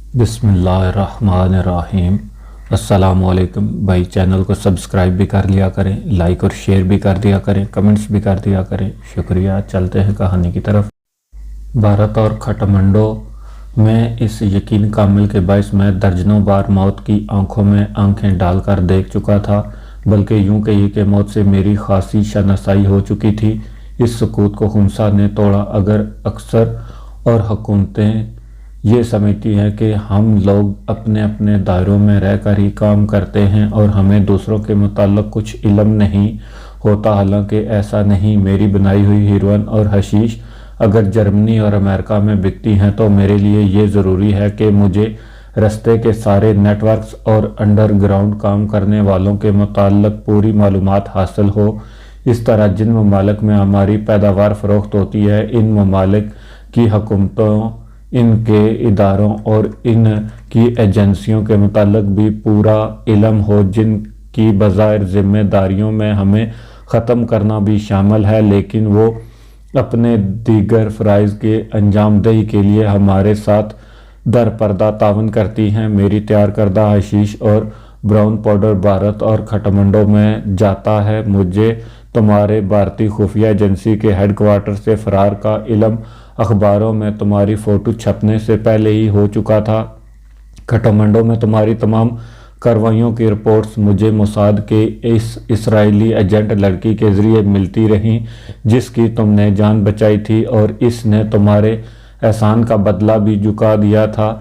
بسم اللہ الرحمن الرحیم۔ السلام علیکم بھائی، چینل کو سبسکرائب بھی کر لیا کریں، لائک اور شیئر بھی کر دیا کریں، کمنٹس بھی کر دیا کریں، شکریہ۔ چلتے ہیں کہانی کی طرف۔ بھارت اور کھٹمنڈو میں اس یقین کامل کے باعث میں درجنوں بار موت کی آنکھوں میں آنکھیں ڈال کر دیکھ چکا تھا، بلکہ یوں کہیے کہ موت سے میری خاصی شناسائی ہو چکی تھی۔ اس سکوت کو خنسا نے توڑا۔ اگر اکثر اور حکومتیں یہ سمجھتی ہیں کہ ہم لوگ اپنے اپنے دائروں میں رہ کر ہی کام کرتے ہیں اور ہمیں دوسروں کے متعلق کچھ علم نہیں ہوتا، حالانکہ ایسا نہیں۔ میری بنائی ہوئی ہیروئن اور حشیش اگر جرمنی اور امریکہ میں بکتی ہیں تو میرے لیے یہ ضروری ہے کہ مجھے رستے کے سارے نیٹ ورکس اور انڈر گراؤنڈ کام کرنے والوں کے متعلق پوری معلومات حاصل ہو۔ اس طرح جن ممالک میں ہماری پیداوار فروخت ہوتی ہے، ان ممالک کی حکومتوں، ان کے اداروں اور ان کی ایجنسیوں کے متعلق بھی پورا علم ہو، جن کی بظاہر ذمہ داریوں میں ہمیں ختم کرنا بھی شامل ہے، لیکن وہ اپنے دیگر فرائض کے انجام دہی کے لیے ہمارے ساتھ در پردہ تعاون کرتی ہیں۔ میری تیار کردہ حشیش اور براؤن پاؤڈر بھارت اور کھٹمنڈو میں جاتا ہے۔ مجھے تمہارے بھارتی خفیہ ایجنسی کے ہیڈ کوارٹر سے فرار کا علم اخباروں میں تمہاری فوٹو چھپنے سے پہلے ہی ہو چکا تھا۔ کھٹمنڈو میں تمہاری تمام کارروائیوں کی رپورٹس مجھے موساد کے اس اسرائیلی ایجنٹ لڑکی کے ذریعے ملتی رہیں جس کی تم نے جان بچائی تھی، اور اس نے تمہارے احسان کا بدلہ بھی چکا دیا تھا۔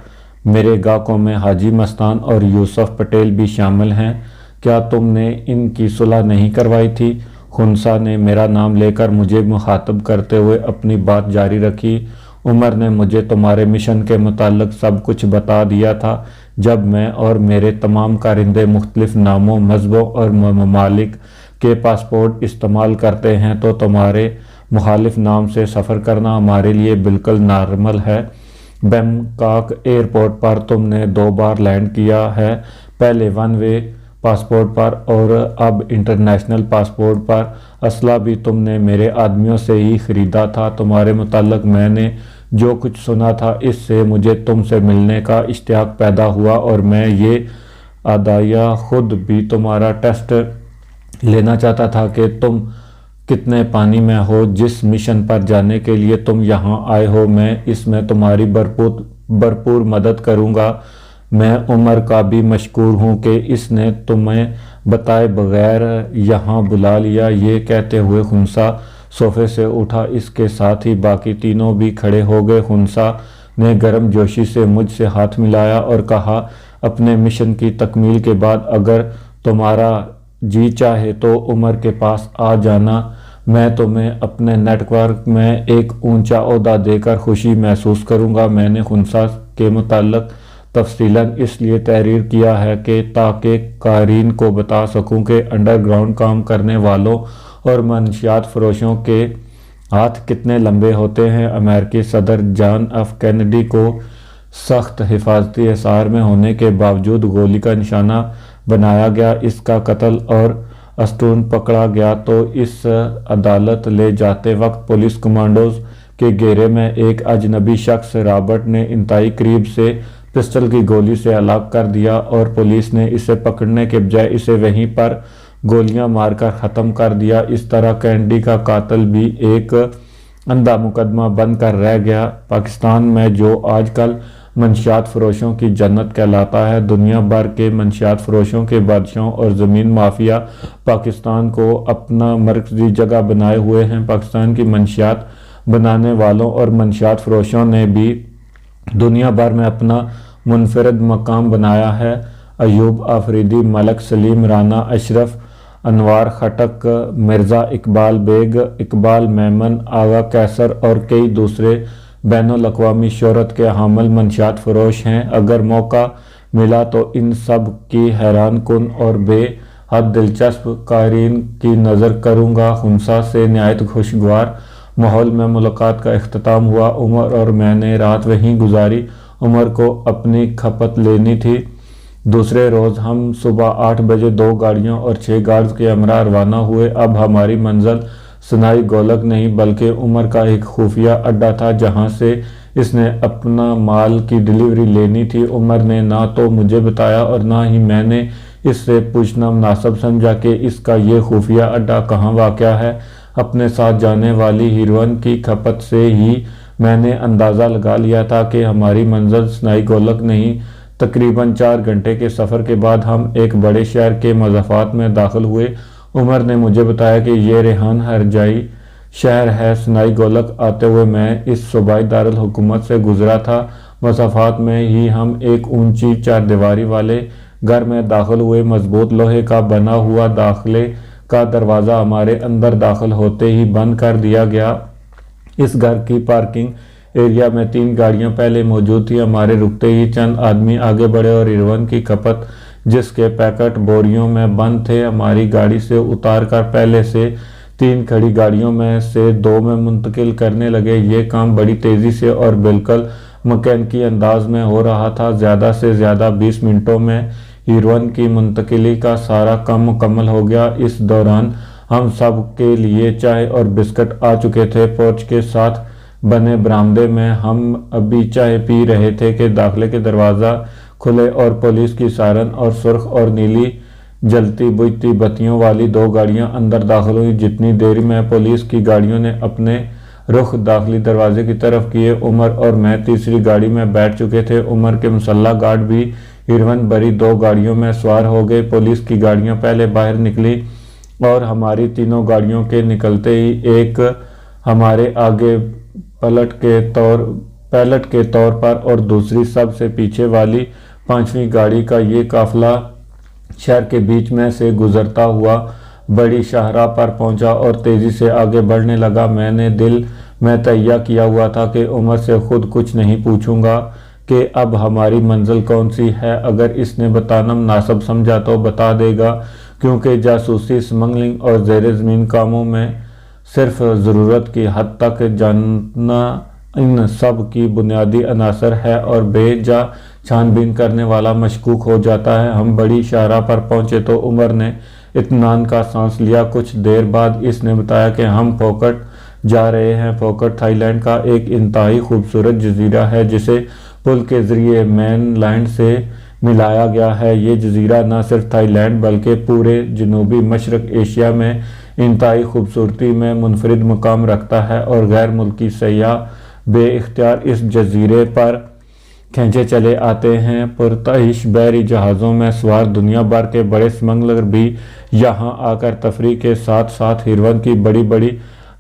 میرے گاہکوں میں حاجی مستان اور یوسف پٹیل بھی شامل ہیں۔ کیا تم نے ان کی صلح نہیں کروائی تھی؟ خنسا نے میرا نام لے کر مجھے مخاطب کرتے ہوئے اپنی بات جاری رکھی۔ عمر نے مجھے تمہارے مشن کے متعلق سب کچھ بتا دیا تھا۔ جب میں اور میرے تمام کارندے مختلف ناموں، مذہبوں اور ممالک کے پاسپورٹ استعمال کرتے ہیں تو تمہارے مخالف نام سے سفر کرنا ہمارے لیے بالکل نارمل ہے۔ بینکاک ایئرپورٹ پر تم نے 2 بار لینڈ کیا ہے، پہلے ون وے پاسپورٹ پر اور اب انٹرنیشنل پاسپورٹ پر۔ اسلحہ بھی تم نے میرے آدمیوں سے ہی خریدا تھا۔ تمہارے متعلق میں نے جو کچھ سنا تھا، اس سے مجھے تم سے ملنے کا اشتیاق پیدا ہوا، اور میں یہ عدائیہ خود بھی تمہارا ٹیسٹ لینا چاہتا تھا کہ تم کتنے پانی میں ہو۔ جس مشن پر جانے کے لیے تم یہاں آئے ہو، میں اس میں تمہاری بھرپور مدد کروں گا۔ میں عمر کا بھی مشکور ہوں کہ اس نے تمہیں بتائے بغیر یہاں بلا لیا۔ یہ کہتے ہوئے خنسا صوفے سے اٹھا، اس کے ساتھ ہی باقی تینوں بھی کھڑے ہو گئے۔ خنسا نے گرم جوشی سے مجھ سے ہاتھ ملایا اور کہا، اپنے مشن کی تکمیل کے بعد اگر تمہارا جی چاہے تو عمر کے پاس آ جانا۔ میں تمہیں اپنے نیٹ ورک میں ایک اونچا عہدہ دے کر خوشی محسوس کروں گا۔ میں نے خنسا کے متعلق تفصیلاً اس لیے تحریر کیا ہے کہ تاکہ قارئین کو بتا سکوں کہ انڈر گراؤنڈ کام کرنے والوں اور منشیات فروشوں کے ہاتھ کتنے لمبے ہوتے ہیں۔ امریکی صدر جان ایف کینیڈی کو سخت حفاظتی حصار میں ہونے کے باوجود گولی کا نشانہ بنایا گیا۔ اس کا قتل اور اسٹون پکڑا گیا تو اس عدالت لے جاتے وقت پولیس کمانڈوز کے گھیرے میں ایک اجنبی شخص رابرٹ نے انتہائی قریب سے پسٹل کی گولی سے ہلاک کر دیا، اور پولیس نے اسے پکڑنے کے بجائے اسے وہیں پر گولیاں مار کر ختم کر دیا۔ اس طرح کینیڈی کا قاتل بھی ایک اندھا مقدمہ بن کر رہ گیا۔ پاکستان میں جو آج کل منشیات فروشوں کی جنت کہلاتا ہے، دنیا بھر کے منشیات فروشوں کے بادشاہوں اور زمین مافیا پاکستان کو اپنا مرکزی جگہ بنائے ہوئے ہیں۔ پاکستان کی منشیات بنانے والوں اور منشیات فروشوں نے بھی دنیا بھر میں اپنا منفرد مقام بنایا ہے۔ ایوب آفریدی، ملک سلیم رانا، اشرف انوار خٹک، مرزا اقبال بیگ، اقبال میمن، آغا قیصر اور کئی دوسرے بین الاقوامی شہرت کے حامل منشیات فروش ہیں۔ اگر موقع ملا تو ان سب کی حیران کن اور بے حد دلچسپ قارئین کی نظر کروں گا۔ خنسا سے نہایت خوشگوار ماحول میں ملاقات کا اختتام ہوا۔ عمر اور میں نے رات وہیں گزاری۔ عمر کو اپنی کھپت لینی تھی۔ دوسرے روز ہم صبح 8 بجے 2 گاڑیوں اور 6 گارڈز کے ہمراہ روانہ ہوئے۔ اب ہماری منزل صناعی گولک نہیں بلکہ عمر کا ایک خفیہ اڈہ تھا، جہاں سے اس نے اپنا مال کی ڈیلیوری لینی تھی۔ عمر نے نہ تو مجھے بتایا اور نہ ہی میں نے اس سے پوچھنا مناسب سمجھا کہ اس کا یہ خفیہ اڈہ کہاں واقع ہے۔ اپنے ساتھ جانے والی ہیروئن کی کھپت سے ہی میں نے اندازہ لگا لیا تھا کہ ہماری منزل سنائی گولک نہیں۔ تقریباً 4 گھنٹے کے سفر کے بعد ہم ایک بڑے شہر کے مضافات میں داخل ہوئے۔ عمر نے مجھے بتایا کہ یہ ریحان ہرجائی شہر ہے۔ سنائی گولک آتے ہوئے میں اس صوبائی دارالحکومت سے گزرا تھا۔ مضافات میں ہی ہم ایک اونچی 4 دیواری والے گھر میں داخل ہوئے۔ مضبوط لوہے کا بنا ہوا داخلے کا دروازہ ہمارے اندر داخل ہوتے ہی بند کر دیا گیا۔ اس گھر کی پارکنگ ایریا میں 3 گاڑیاں پہلے موجود تھیں۔ ہمارے رکتے ہی چند آدمی آگے بڑھے اور ہیروئن کی کھپت جس کے پیکٹ بوریوں میں بند تھے ہماری گاڑی سے اتار کر پہلے سے 3 کھڑی گاڑیوں میں سے 2 میں منتقل کرنے لگے۔ یہ کام بڑی تیزی سے اور بالکل مکینکی انداز میں ہو رہا تھا۔ زیادہ سے زیادہ 20 منٹوں میں ہیروئن کی منتقلی کا سارا کام مکمل ہو گیا۔ اس دوران ہم سب کے لیے چائے اور بسکٹ آ چکے تھے۔ پورچ کے ساتھ بنے برآمدے میں ہم ابھی چائے پی رہے تھے کہ داخلے کے دروازہ کھلے اور پولیس کی سائرن اور سرخ اور نیلی جلتی بجھتی بتیوں والی 2 گاڑیاں اندر داخل ہوئیں۔ جتنی دیر میں پولیس کی گاڑیوں نے اپنے رخ داخلی دروازے کی طرف کیے، عمر اور میں تیسری گاڑی میں بیٹھ چکے تھے۔ عمر کے مسلح گارڈ بھی ہیروئن بھری 2 گاڑیوں میں سوار ہو گئے۔ پولیس کی گاڑیاں پہلے باہر نکلی اور ہماری تینوں گاڑیوں کے نکلتے ہی ایک ہمارے آگے پیلٹ کے طور پر اور دوسری سب سے پیچھے والی 5ویں گاڑی کا یہ قافلہ شہر کے بیچ میں سے گزرتا ہوا بڑی شاہراہ پر پہنچا اور تیزی سے آگے بڑھنے لگا۔ میں نے دل میں تہیہ کیا ہوا تھا کہ عمر سے خود کچھ نہیں پوچھوں گا کہ اب ہماری منزل کون سی ہے۔ اگر اس نے بتانا مناسب سمجھا تو بتا دے گا، کیونکہ جاسوسی، سمگلنگ اور زیر زمین کاموں میں صرف ضرورت کی حد تک جاننا ان سب کی بنیادی عناصر ہے اور بے جا چھان بین کرنے والا مشکوک ہو جاتا ہے۔ ہم بڑی شاہراہ پر پہنچے تو عمر نے اطمینان کا سانس لیا۔ کچھ دیر بعد اس نے بتایا کہ ہم پھوکٹ جا رہے ہیں۔ پھوکٹ تھائی لینڈ کا ایک انتہائی خوبصورت جزیرہ ہے جسے پل کے ذریعے مین لینڈ سے ملایا گیا ہے۔ یہ جزیرہ نہ صرف تھائی لینڈ بلکہ پورے جنوبی مشرق ایشیا میں انتہائی خوبصورتی میں منفرد مقام رکھتا ہے اور غیر ملکی سیاح بے اختیار اس جزیرے پر کھینچے چلے آتے ہیں۔ پرتعیش بحری جہازوں میں سوار دنیا بھر کے بڑے سمگلر بھی یہاں آ کر تفریح کے ساتھ ساتھ ہیروئن کی بڑی بڑی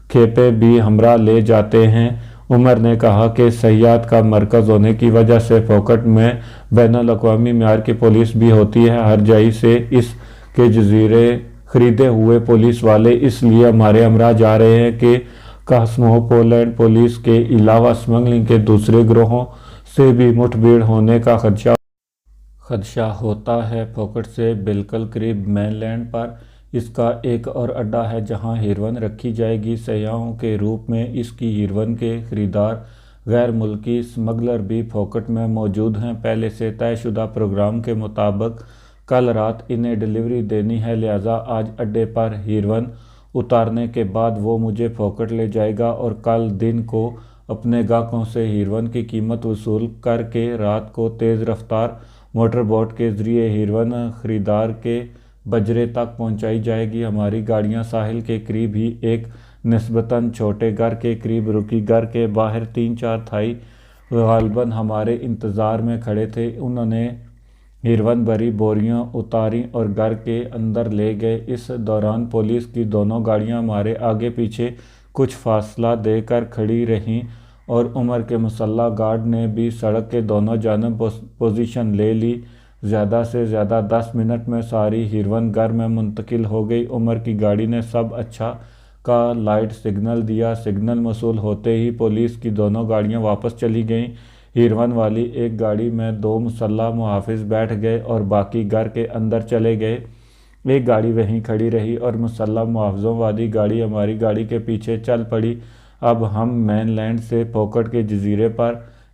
کھیپیں بھی ہمراہ لے جاتے ہیں۔ عمر نے کہا کہ سیاحت کا مرکز ہونے کی وجہ سے پھوکٹ میں بین الاقوامی معیار کی پولیس بھی ہوتی ہے۔ ہرجائی سے اس کے جزیرے خریدے ہوئے پولیس والے اس لیے ہمارے ہمراہ جا رہے ہیں کہ کاسموپولین پولیس کے علاوہ سمگلنگ کے دوسرے گروہوں سے بھی مٹھ بھیڑ ہونے کا خدشہ ہوتا ہے۔ پھوکٹ سے بالکل قریب مین لینڈ پر اس کا ایک اور اڈہ ہے جہاں ہیروئن رکھی جائے گی۔ سیاحوں کے روپ میں اس کی ہیروئن کے خریدار غیر ملکی سمگلر بھی پھوکٹ میں موجود ہیں۔ پہلے سے طے شدہ پروگرام کے مطابق کل رات انہیں ڈیلیوری دینی ہے، لہٰذا آج اڈے پر ہیروئن اتارنے کے بعد وہ مجھے پھوکٹ لے جائے گا اور کل دن کو اپنے گاہکوں سے ہیروئن کی قیمت وصول کر کے رات کو تیز رفتار موٹر بوٹ کے ذریعے ہیروئن خریدار کے بجرے تک پہنچائی جائے گی۔ ہماری گاڑیاں ساحل کے قریب ہی ایک نسبتاً چھوٹے گھر کے قریب رکی۔ گھر کے باہر 3-4 تھائی غالباً ہمارے انتظار میں کھڑے تھے۔ انہوں نے ہیروئن بھری بوریاں اتاریں اور گھر کے اندر لے گئے۔ اس دوران پولیس کی دونوں گاڑیاں ہمارے آگے پیچھے کچھ فاصلہ دے کر کھڑی رہیں اور عمر کے مسلح گارڈ نے بھی سڑک کے دونوں جانب پوزیشن لے لی۔ زیادہ سے زیادہ 10 منٹ میں ساری ہیروئن گھر میں منتقل ہو گئی۔ عمر کی گاڑی نے سب اچھا کا لائٹ سگنل دیا۔ سگنل موصول ہوتے ہی پولیس کی دونوں گاڑیاں واپس چلی گئیں۔ ہیروئن والی ایک گاڑی میں 2 مسلح محافظ بیٹھ گئے اور باقی گھر کے اندر چلے گئے۔ ایک گاڑی وہیں کھڑی رہی اور مسلح محافظوں والی گاڑی ہماری گاڑی کے پیچھے چل پڑی۔ اب ہم مین لینڈ سے پھوکٹ کے جزیرے پر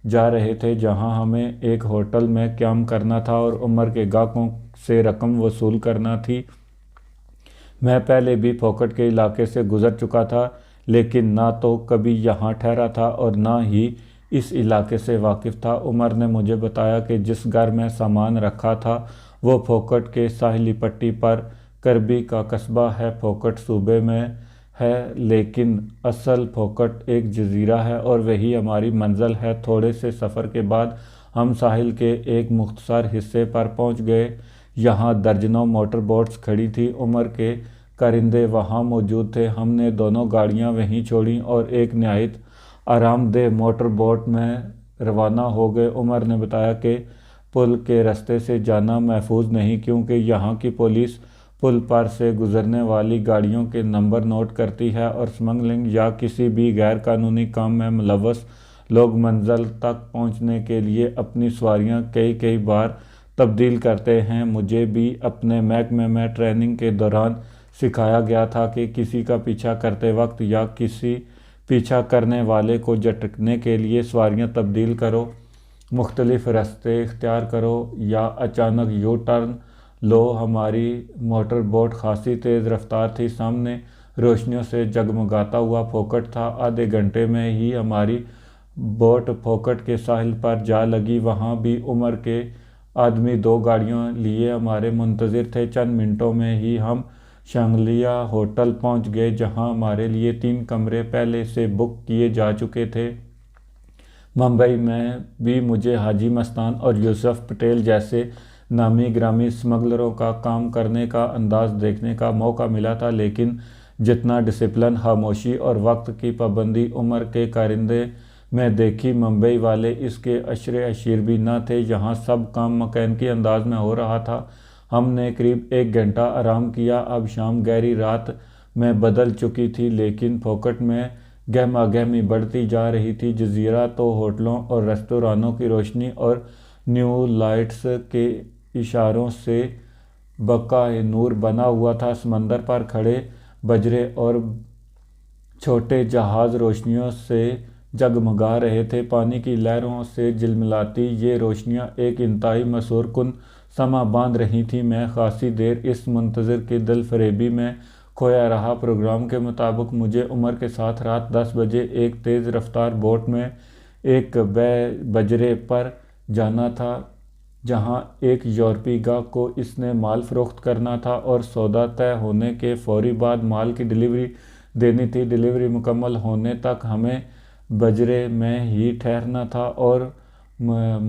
جا رہے تھے جہاں ہمیں ایک ہوٹل میں قیام کرنا تھا اور عمر کے گاہکوں سے رقم وصول کرنا تھی۔ میں پہلے بھی پھوکٹ کے علاقے سے گزر چکا تھا لیکن نہ تو کبھی یہاں ٹھہرا تھا اور نہ ہی اس علاقے سے واقف تھا۔ عمر نے مجھے بتایا کہ جس گھر میں سامان رکھا تھا وہ پھوکٹ کے ساحلی پٹی پر کربی کا قصبہ ہے۔ پھوکٹ صوبے میں ہے لیکن اصل پھوکٹ ایک جزیرہ ہے اور وہی ہماری منزل ہے۔ تھوڑے سے سفر کے بعد ہم ساحل کے ایک مختصر حصے پر پہنچ گئے۔ یہاں درجنوں موٹر بوٹس کھڑی تھی۔ عمر کے کارندے وہاں موجود تھے۔ ہم نے دونوں گاڑیاں وہیں چھوڑیں اور ایک نہایت آرام دہ موٹر بوٹ میں روانہ ہو گئے۔ عمر نے بتایا کہ پل کے راستے سے جانا محفوظ نہیں کیونکہ یہاں کی پولیس پل پر سے گزرنے والی گاڑیوں کے نمبر نوٹ کرتی ہے اور سمگلنگ یا کسی بھی غیر قانونی کام میں ملوث لوگ منزل تک پہنچنے کے لیے اپنی سواریاں کئی بار تبدیل کرتے ہیں۔ مجھے بھی اپنے محکمے میں ٹریننگ کے دوران سکھایا گیا تھا کہ کسی کا پیچھا کرتے وقت یا کسی پیچھا کرنے والے کو جھٹکنے کے لیے سواریاں تبدیل کرو، مختلف راستے اختیار کرو یا اچانک یو ٹرن لو۔ ہماری موٹر بوٹ خاصی تیز رفتار تھی۔ سامنے روشنیوں سے جگمگاتا ہوا پھوکٹ تھا۔ آدھے گھنٹے میں ہی ہماری بوٹ پھوکٹ کے ساحل پر جا لگی۔ وہاں بھی عمر کے آدمی 2 گاڑیوں لیے ہمارے منتظر تھے۔ چند منٹوں میں ہی ہم شانگلیلا ہوٹل پہنچ گئے جہاں ہمارے لیے 3 کمرے پہلے سے بک کیے جا چکے تھے۔ ممبئی میں بھی مجھے حاجی مستان اور یوسف پٹیل جیسے نامی گرامی اسمگلروں کا کام کرنے کا انداز دیکھنے کا موقع ملا تھا، لیکن جتنا ڈسپلن، خاموشی اور وقت کی پابندی عمر کے کارندے میں دیکھی، ممبئی والے اس کے عشرے عشیر بھی نہ تھے۔ یہاں سب کام مکینکی انداز میں ہو رہا تھا۔ ہم نے قریب 1 گھنٹہ آرام کیا۔ اب شام گہری رات میں بدل چکی تھی لیکن پھوکٹ میں گہما گہمی بڑھتی جا رہی تھی۔ جزیرہ تو ہوٹلوں اور ریستورانوں کی روشنی اور نیو لائٹس کے اشاروں سے بقائے نور بنا ہوا تھا۔ سمندر پر کھڑے بجرے اور چھوٹے جہاز روشنیوں سے جگمگا رہے تھے۔ پانی کی لہروں سے جھلملاتی یہ روشنیاں ایک انتہائی مسحور کن سما باندھ رہی تھیں۔ میں خاصی دیر اس منتظر کی دل فریبی میں کھویا رہا۔ پروگرام کے مطابق مجھے عمر کے ساتھ رات 10 بجے ایک تیز رفتار بوٹ میں ایک بجرے پر جانا تھا جہاں ایک یورپی گاہک کو اس نے مال فروخت کرنا تھا اور سودا طے ہونے کے فوری بعد مال کی ڈلیوری دینی تھی۔ ڈلیوری مکمل ہونے تک ہمیں بجرے میں ہی ٹھہرنا تھا اور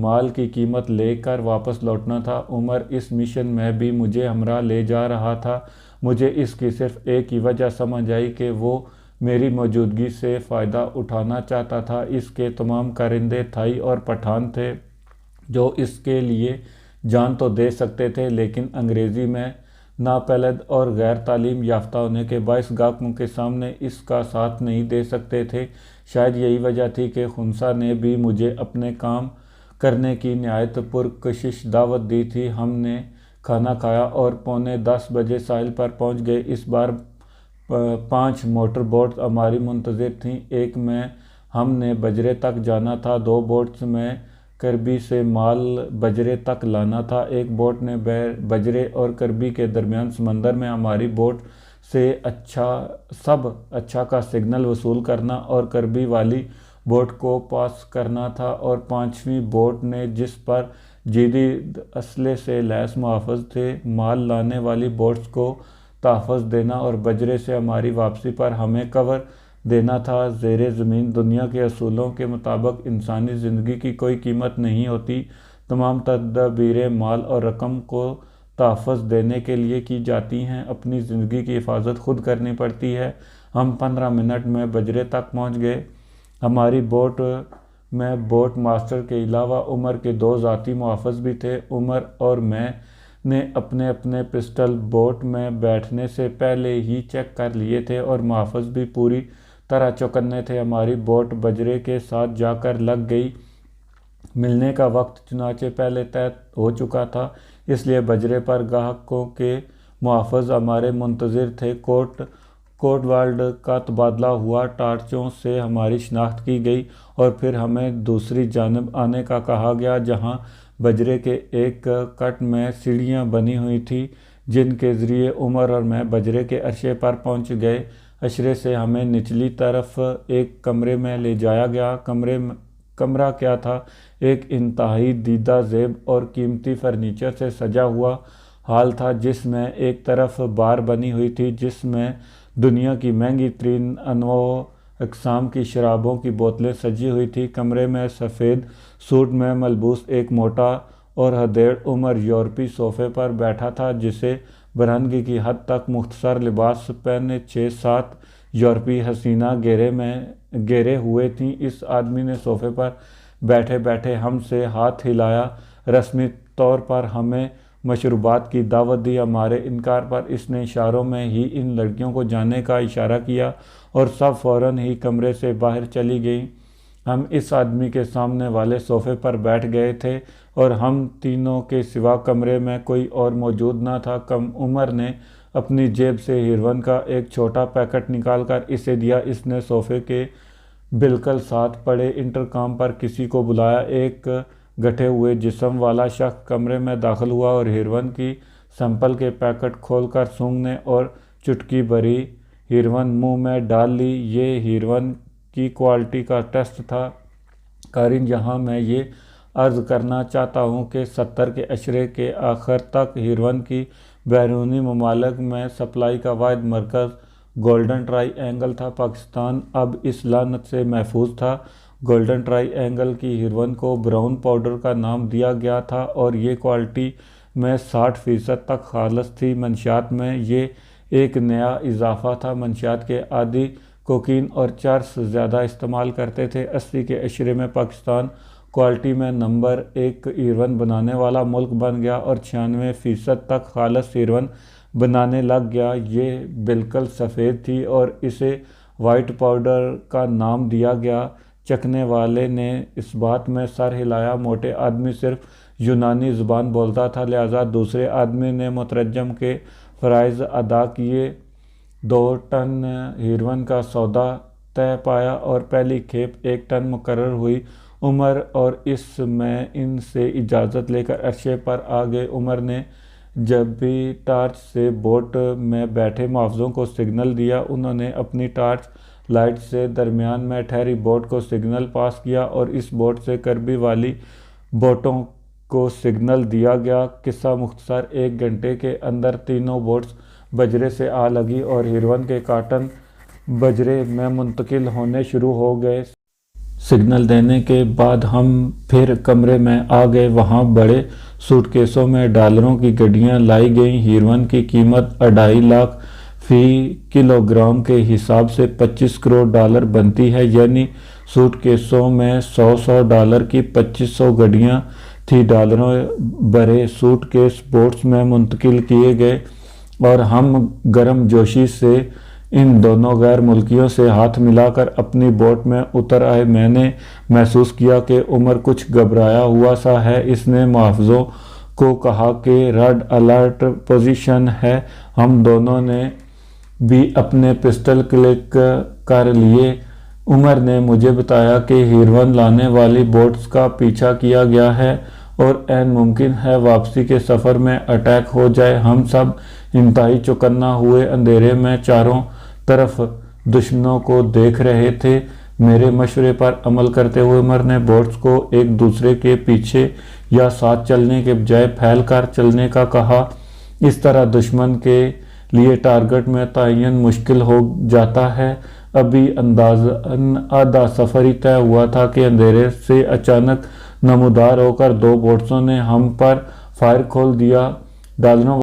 مال کی قیمت لے کر واپس لوٹنا تھا۔ عمر اس مشن میں بھی مجھے ہمراہ لے جا رہا تھا۔ مجھے اس کی صرف ایک ہی وجہ سمجھ آئی کہ وہ میری موجودگی سے فائدہ اٹھانا چاہتا تھا۔ اس کے تمام کارندے تھائی اور پٹھان تھے جو اس کے لیے جان تو دے سکتے تھے لیکن انگریزی میں ناپلد اور غیر تعلیم یافتہ ہونے کے باعث گاہکوں کے سامنے اس کا ساتھ نہیں دے سکتے تھے۔ شاید یہی وجہ تھی کہ خنسا نے بھی مجھے اپنے کام کرنے کی نہایت پرکشش دعوت دی تھی۔ ہم نے کھانا کھایا اور 9:45 بجے ساحل پر پہنچ گئے۔ اس بار 5 موٹر بوٹس ہماری منتظر تھیں۔ ایک میں ہم نے بجرے تک جانا تھا، 2 بوٹس میں کربی سے مال بجرے تک لانا تھا۔ ایک بوٹ نے بجرے اور کربی کے درمیان سمندر میں ہماری بوٹ سے اچھا کا سگنل وصول کرنا اور کربی والی بوٹ کو پاس کرنا تھا، اور 5ویں بوٹ نے جس پر جدید اسلحے سے لیس محافظ تھے مال لانے والی بوٹس کو تحفظ دینا اور بجرے سے ہماری واپسی پر ہمیں کور دینا تھا۔ زیر زمین دنیا کے اصولوں کے مطابق انسانی زندگی کی کوئی قیمت نہیں ہوتی۔ تمام تدابیریں مال اور رقم کو تحفظ دینے کے لیے کی جاتی ہیں، اپنی زندگی کی حفاظت خود کرنی پڑتی ہے۔ ہم 15 منٹ میں بجرے تک پہنچ گئے۔ ہماری بوٹ میں بوٹ ماسٹر کے علاوہ عمر کے 2 ذاتی محافظ بھی تھے۔ عمر اور میں نے اپنے پسٹل بوٹ میں بیٹھنے سے پہلے ہی چیک کر لیے تھے اور محافظ بھی پوری طرح چوکنے تھے۔ ہماری بوٹ بجرے کے ساتھ جا کر لگ گئی۔ ملنے کا وقت چنانچہ پہلے طے ہو چکا تھا، اس لیے بجرے پر گاہکوں کے محافظ ہمارے منتظر تھے۔ کوڈ ورڈ کا تبادلہ ہوا، ٹارچوں سے ہماری شناخت کی گئی اور پھر ہمیں دوسری جانب آنے کا کہا گیا جہاں بجرے کے ایک کٹ میں سیڑھیاں بنی ہوئی تھیں جن کے ذریعے عمر اور میں بجرے کے عرصے پر پہنچ گئے۔ عشرے سے ہمیں نچلی طرف ایک کمرے میں لے جایا گیا۔ کمرے کمرہ کیا تھا، ایک انتہائی دیدہ زیب اور قیمتی فرنیچر سے سجا ہوا ہال تھا، جس میں ایک طرف بار بنی ہوئی تھی جس میں دنیا کی مہنگی ترین انواع و اقسام کی شرابوں کی بوتلیں سجی ہوئی تھی۔ کمرے میں سفید سوٹ میں ملبوس ایک موٹا اور ہدیڑ عمر یورپی صوفے پر بیٹھا تھا، جسے برہنگی کی حد تک مختصر لباس پہنے 6-7 یورپی حسینہ گھیرے ہوئے تھیں۔ اس آدمی نے صوفے پر بیٹھے بیٹھے ہم سے ہاتھ ہلایا، رسمی طور پر ہمیں مشروبات کی دعوت دی۔ ہمارے انکار پر اس نے اشاروں میں ہی ان لڑکیوں کو جانے کا اشارہ کیا اور سب فوراً ہی کمرے سے باہر چلی گئیں۔ ہم اس آدمی کے سامنے والے صوفے پر بیٹھ گئے تھے اور ہم تینوں کے سوا کمرے میں کوئی اور موجود نہ تھا۔ کم عمر نے اپنی جیب سے ہیروئن کا ایک چھوٹا پیکٹ نکال کر اسے دیا۔ اس نے صوفے کے بالکل ساتھ پڑے انٹرکام پر کسی کو بلایا۔ ایک گٹھے ہوئے جسم والا شخص کمرے میں داخل ہوا اور ہیروئن کی سیمپل کے پیکٹ کھول کر سونگھنے اور چٹکی بھری ہیروئن منہ میں ڈال لی۔ یہ ہیروئن کی کوالٹی کا ٹیسٹ تھا۔ قارئین، یہاں میں یہ عرض کرنا چاہتا ہوں کہ 70 کے عشرے کے آخر تک ہیروئن کی بیرونی ممالک میں سپلائی کا واحد مرکز گولڈن ٹرائی اینگل تھا۔ پاکستان اب اس لعنت سے محفوظ تھا۔ گولڈن ٹرائی اینگل کی ہیروئن کو براؤن پاؤڈر کا نام دیا گیا تھا اور یہ کوالٹی میں 60% تک خالص تھی۔ منشیات میں یہ ایک نیا اضافہ تھا۔ منشیات کے عادی کوکین اور چرس زیادہ استعمال کرتے تھے۔ 80 کے عشرے میں پاکستان کوالٹی میں نمبر 1 ہیروئن بنانے والا ملک بن گیا اور 96% تک خالص ہیروئن بنانے لگ گیا۔ یہ بالکل سفید تھی اور اسے وائٹ پاؤڈر کا نام دیا گیا۔ چکھنے والے نے اس بات میں سر ہلایا۔ موٹے آدمی صرف یونانی زبان بولتا تھا، لہٰذا دوسرے آدمی نے مترجم کے فرائض ادا کیے۔ 2 ٹن ہیروئن کا سودا طے پایا اور پہلی کھیپ 1 ٹن مقرر ہوئی۔ عمر اور اس میں ان سے اجازت لے کر عرصے پر آ گئے۔ عمر نے جب بھی ٹارچ سے بوٹ میں بیٹھے محافظوں کو سگنل دیا، انہوں نے اپنی ٹارچ لائٹ سے درمیان میں ٹھہری بوٹ کو سگنل پاس کیا اور اس بوٹ سے کربی والی بوٹوں کو سگنل دیا گیا۔ قصہ مختصر، 1 گھنٹے کے اندر تینوں بوٹس بجرے سے آ لگی اور ہیروئن کے کارٹن بجرے میں منتقل ہونے شروع ہو گئے۔ سگنل دینے کے بعد ہم پھر کمرے میں آ گئے۔ وہاں بڑے سوٹ کیسوں میں ڈالروں کی گڈیاں لائی گئیں۔ ہیروئن کی قیمت 2.5 لاکھ فی کلو گرام کے حساب سے 25 کروڑ ڈالر بنتی ہے، یعنی سوٹ کیسوں میں $100 کی 2500 گڈیاں تھی۔ ڈالروں بھرے سوٹ کیس بوٹس میں منتقل کیے گئے اور ہم گرم جوشی سے ان دونوں غیر ملکیوں سے ہاتھ ملا کر اپنی بوٹ میں اتر آئے۔ میں نے محسوس کیا کہ عمر کچھ گھبرایا ہوا سا ہے۔ اس نے محافظوں کو کہا کہ ریڈ الرٹ پوزیشن ہے۔ ہم دونوں نے بھی اپنے پسٹل کلک کر لیے۔ عمر نے مجھے بتایا کہ ہیروئن لانے والی بوٹس کا پیچھا کیا گیا ہے اور عین ممکن ہے واپسی کے سفر میں اٹیک ہو جائے۔ ہم سب انتہائی چوکنا ہوئے اندھیرے میں چاروں طرف دشمنوں کو دیکھ رہے تھے۔ میرے مشورے پر عمل کرتے ہوئے عمر نے بوٹس کو ایک دوسرے کے پیچھے یا ساتھ چلنے کے بجائے پھیل کر چلنے کا کہا۔ اس طرح دشمن کے لیے ٹارگٹ میں تعین مشکل ہو جاتا ہے۔ ابھی اندازاً آدھا سفر ہی طے ہوا تھا کہ اندھیرے سے اچانک نمودار ہو کر 2 بوٹسوں نے ہم پر فائر کھول دیا۔ ڈالروں